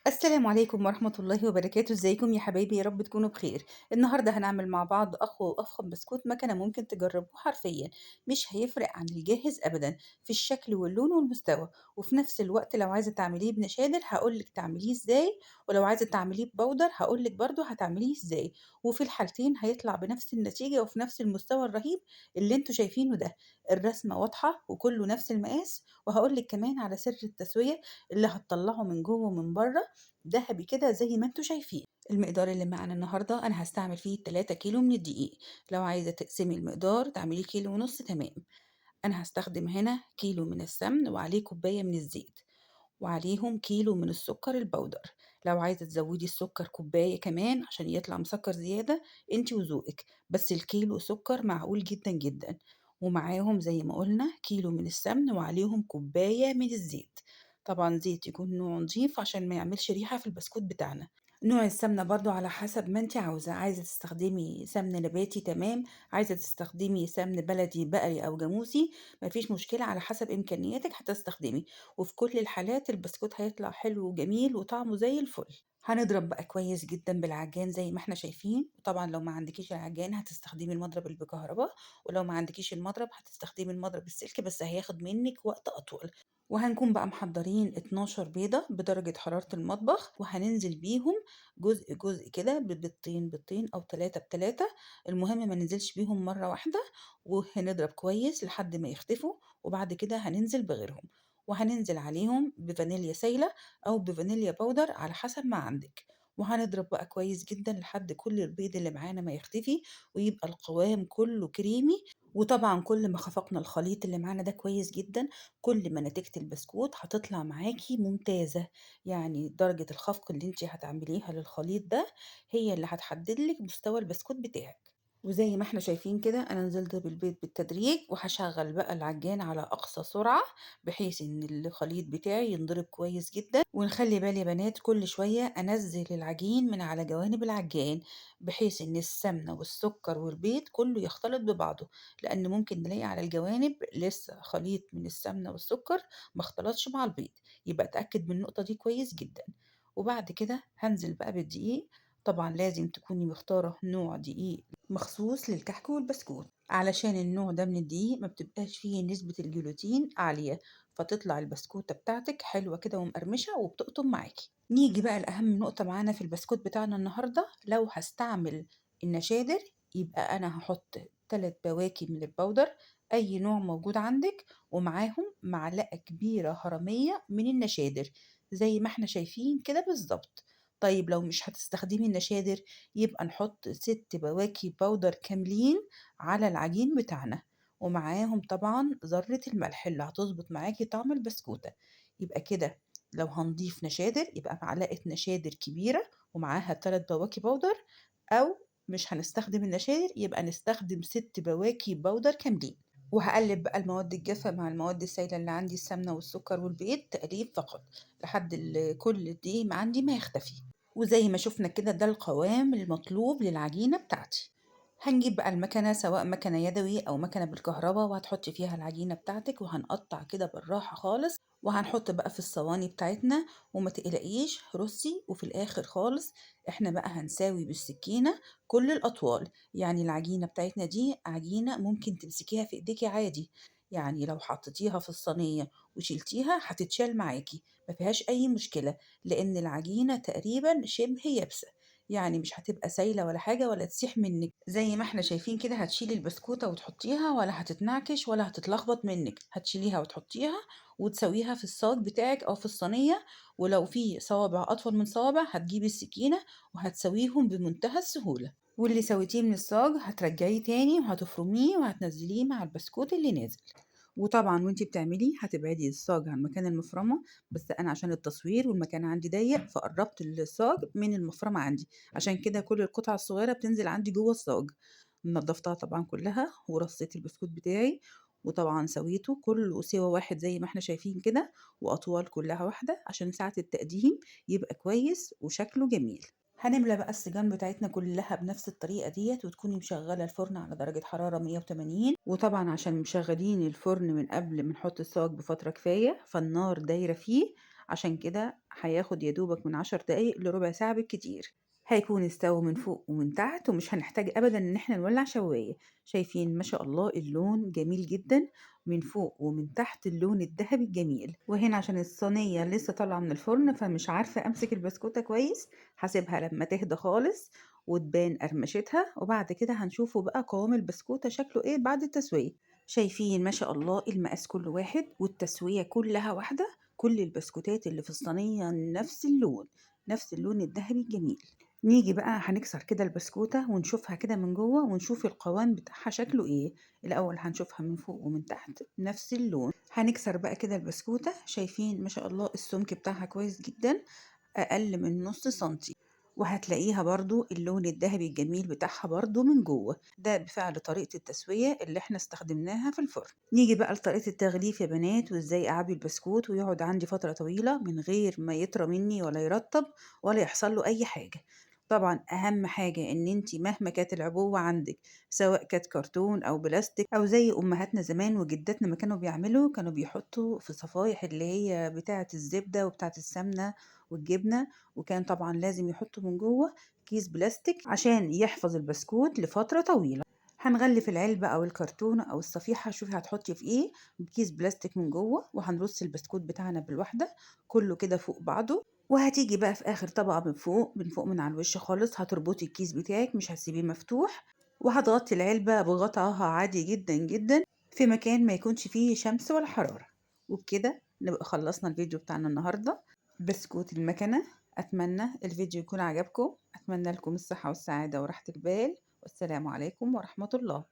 السلام عليكم ورحمة الله وبركاته، ازيكم يا حبايبي؟ يا رب تكونوا بخير. النهارده هنعمل مع بعض أقوى وأفخم بسكوت مكنة ممكن تجربوه حرفيًا، مش هيفرق عن الجاهز أبدًا في الشكل واللون والمستوى، وفي نفس الوقت لو عايزة تعمليه بنشادر هاقول لِك تعمليه ازاي، ولو عايزة تعمليه ببودر هاقول لِك برضه هتعمليه ازاي، وفي الحالتين هيطلع بنفس النتيجة وفي نفس المستوى الرهيب اللي أنتم شايفينه ده. الرسمة واضحة وكله نفس المقاس، وهاقول لِك كمان على سر التسوية اللي هتطلعه من جوه ومن بره دهبي كده زي ما انتم شايفين. المقدار اللي معانا النهارده انا هستعمل فيه 3 كيلو من الدقيق. لو عايزه تقسمي المقدار تعملي كيلو ونص تمام. انا هستخدم هنا كيلو من السمن وعليه كوبايه من الزيت، وعليهم كيلو من السكر البودر. لو عايزه تزودي السكر كوبايه كمان عشان يطلع مسكر زياده انت وذوقك، بس الكيلو سكر معقول جدا جدا. ومعاهم زي ما قلنا كيلو من السمن وعليهم كوبايه من الزيت. طبعا زيت يكون نوع نضيف عشان ما يعملش ريحه في البسكوت بتاعنا. نوع السمنة برضو على حسب ما انت عايزة تستخدمي سمن نباتي تمام، عايزة تستخدمي سمن بلدي بقري أو جاموسي مفيش مشكلة، على حسب إمكانياتك هتستخدمي. وفي كل الحالات البسكوت هيطلع حلو وجميل وطعمه زي الفل. هنضرب بقى كويس جدا بالعجان زي ما احنا شايفين. وطبعا لو ما عندكيش العجان هتستخدمي المضرب اللي بكهرباء، ولو ما عندكيش المضرب هتستخدمي المضرب السلك بس هياخد منك وقت أطول. وهنكون بقى محضرين 12 بيضة بدرجة حرارة المطبخ، وهننزل بيهم جزء جزء كده ببيضتين بيضتين أو 3 ب3. المهم ما ننزلش بيهم مرة واحدة، وهنضرب كويس لحد ما يختفوا. وبعد كده هننزل بغيرهم، وهننزل عليهم بفانيليا سايلة أو بفانيليا باودر على حسب ما عندك. وهنضرب بقى كويس جدا لحد كل البيض اللي معانا ما يختفي، ويبقى القوام كله كريمي. وطبعا كل ما خفقنا الخليط اللي معانا ده كويس جدا، كل ما نتيجة البسكوت هتطلع معاكي ممتازة. يعني درجة الخفق اللي انت هتعمليها للخليط ده هي اللي هتحدد لك مستوى البسكوت بتاعك. وزي ما احنا شايفين كده انا نزلت بالبيض بالتدريج، وهشغل بقى العجان على اقصى سرعة بحيث ان الخليط بتاعي ينضرب كويس جدا. ونخلي بالي يا بنات كل شوية انزل العجين من على جوانب العجان بحيث ان السمنة والسكر والبيض كله يختلط ببعضه، لان ممكن نلاقي على الجوانب لسه خليط من السمنة والسكر ما اختلطش مع البيض. يبقى اتأكد من النقطة دي كويس جدا. وبعد كده هنزل بقى بالدقيق. طبعا لازم تكوني مختارة نوع دقيق مخصوص للكحك والبسكوت، علشان النوع ده من الدقيق ما بتبقاش فيه نسبة الجلوتين عالية، فتطلع البسكوتة بتاعتك حلوة كده ومقرمشة وبتقطم معاكي. نيجي بقى لأهم نقطة معانا في البسكوت بتاعنا النهاردة. لو هستعمل النشادر يبقى أنا هحط 3 بواكي من البودر أي نوع موجود عندك، ومعاهم معلقة كبيرة هرمية من النشادر زي ما احنا شايفين كده بالظبط. طيب لو مش هتستخدمي النشادر يبقى نحط 6 بواكي باودر كاملين على العجين بتاعنا، ومعاهم طبعا ذرة الملح اللي هتظبط معاكي طعم البسكوتة. يبقى كده لو هنضيف نشادر يبقى معلقة نشادر كبيرة ومعاها 3 بواكي باودر، أو مش هنستخدم النشادر يبقى نستخدم 6 بواكي باودر كاملين. وهقلب بقى المواد الجافة مع المواد السائلة اللي عندي السمنة والسكر والبيض تقليب فقط لحد كل الدقيق ما عندي ما يختفي. وزي ما شفنا كده ده القوام المطلوب للعجينة بتاعتي. هنجيب بقى المكنة سواء مكنة يدوي أو مكنة بالكهرباء، وهتحطي فيها العجينة بتاعتك وهنقطع كده بالراحة خالص، وهنحط بقى في الصواني بتاعتنا. وما تقلقيش رصي، وفي الآخر خالص احنا بقى هنساوي بالسكينة كل الأطوال. يعني العجينة بتاعتنا دي عجينة ممكن تمسكيها في ايديكي عادي، يعني لو حطيتيها في الصينية وشيلتيها هتتشال معاكي ما فيهاش أي مشكلة، لأن العجينة تقريبا شبه يابسة، يعني مش هتبقى سايلة ولا حاجة ولا تسيح منك. زي ما احنا شايفين كده هتشيلي البسكوتة وتحطيها ولا هتتنعكش ولا هتتلخبط منك، هتشيليها وتحطيها وتسويها في الصاج بتاعك أو في الصينية. ولو في صوابع أطول من صوابع هتجيبي السكينة وهتسويهم بمنتهى السهولة. واللي سويتيه من الصاج هترجعيه تاني وهتفرميه وهتنزليه مع البسكوت اللي نازل. وطبعا وانتي بتعملي هتبعدي الصاج عن مكان المفرمة، بس انا عشان التصوير والمكان عندي ضيق فقربت الصاج من المفرمة عندي، عشان كده كل القطع الصغيرة بتنزل عندي جوه الصاج. نضفتها طبعا كلها ورصيت البسكوت بتاعي، وطبعا سويته كله سوا واحد زي ما احنا شايفين كده، واطوال كلها واحدة عشان ساعة التقديم يبقى كويس وشكله جميل. هنملى بقى السجان بتاعتنا كلها بنفس الطريقة ديت، وتكوني مشغلة الفرن على درجة حرارة 180. وطبعا عشان مشغلين الفرن من قبل ما نحط الصاج بفترة كفاية فالنار دايرة فيه عشان كده هياخد يا دوبك من 10 دقايق لربع ساعة بالكتير. هيكون استوى من فوق ومن تحت ومش هنحتاج أبدا إن احنا نولع شواية. شايفين ما شاء الله اللون جميل جدا من فوق ومن تحت، اللون الذهبي الجميل. وهنا عشان الصينية لسه طالعة من الفرن فمش عارفة أمسك البسكوتة كويس، هسيبها لما تهدى خالص وتبان قرمشتها، وبعد كده هنشوفه بقى قوام البسكوتة شكله ايه بعد التسوية. شايفين ما شاء الله المقاس كله واحد والتسوية كلها واحدة. كل البسكوتات اللي في الصينية نفس اللون، نفس اللون الذهبي الجميل. نيجي بقى هنكسر كده البسكوتة ونشوفها كده من جوه ونشوف القوام بتاعها شكله ايه. الأول هنشوفها من فوق ومن تحت نفس اللون. هنكسر بقى كده البسكوتة. شايفين ما شاء الله السمك بتاعها كويس جدا، أقل من نص سنتي. وهتلاقيها برضو اللون الذهبي الجميل بتاعها برضو من جوه، ده بفعل طريقة التسوية اللي احنا استخدمناها في الفرن. نيجي بقى لطريقة التغليف يا بنات، وازاي اعبي البسكوت ويقعد عندي فترة طويلة من غير ما يطرى مني ولا يرطب ولا يحصل له اي حاجة. طبعا اهم حاجة ان انتي مهما كانت العبوة عندك، سواء كانت كرتون او بلاستيك او زي امهاتنا زمان وجداتنا ما كانوا بيعملوا، كانوا بيحطوا في صفايح اللي هي بتاعة الزبدة وبتاعة السمنة والجبنة، وكان طبعا لازم يحطوا من جوه كيس بلاستيك عشان يحفظ البسكوت لفترة طويلة. هنغلف العلبة أو الكرتونة أو الصفيحة، شوفي هتحطي في إيه، بكيس بلاستيك من جوه، وهنرص البسكوت بتاعنا بالواحدة كله كده فوق بعضه. وهتيجي بقى في آخر طبقة من فوق، من فوق من على الوش خالص، هتربطي الكيس بتاعك مش هتسيبيه مفتوح، وهتغطي العلبة بغطاها عادي جدا جدا في مكان ما يكونش فيه شمس ولا حرارة. وبكده نبقى خلصنا الفيديو بتاعنا النهاردة، بسكوت المكنة. أتمنى الفيديو يكون عجبكم، أتمنى لكم الصحة والسعادة وراحة البال، والسلام عليكم ورحمة الله.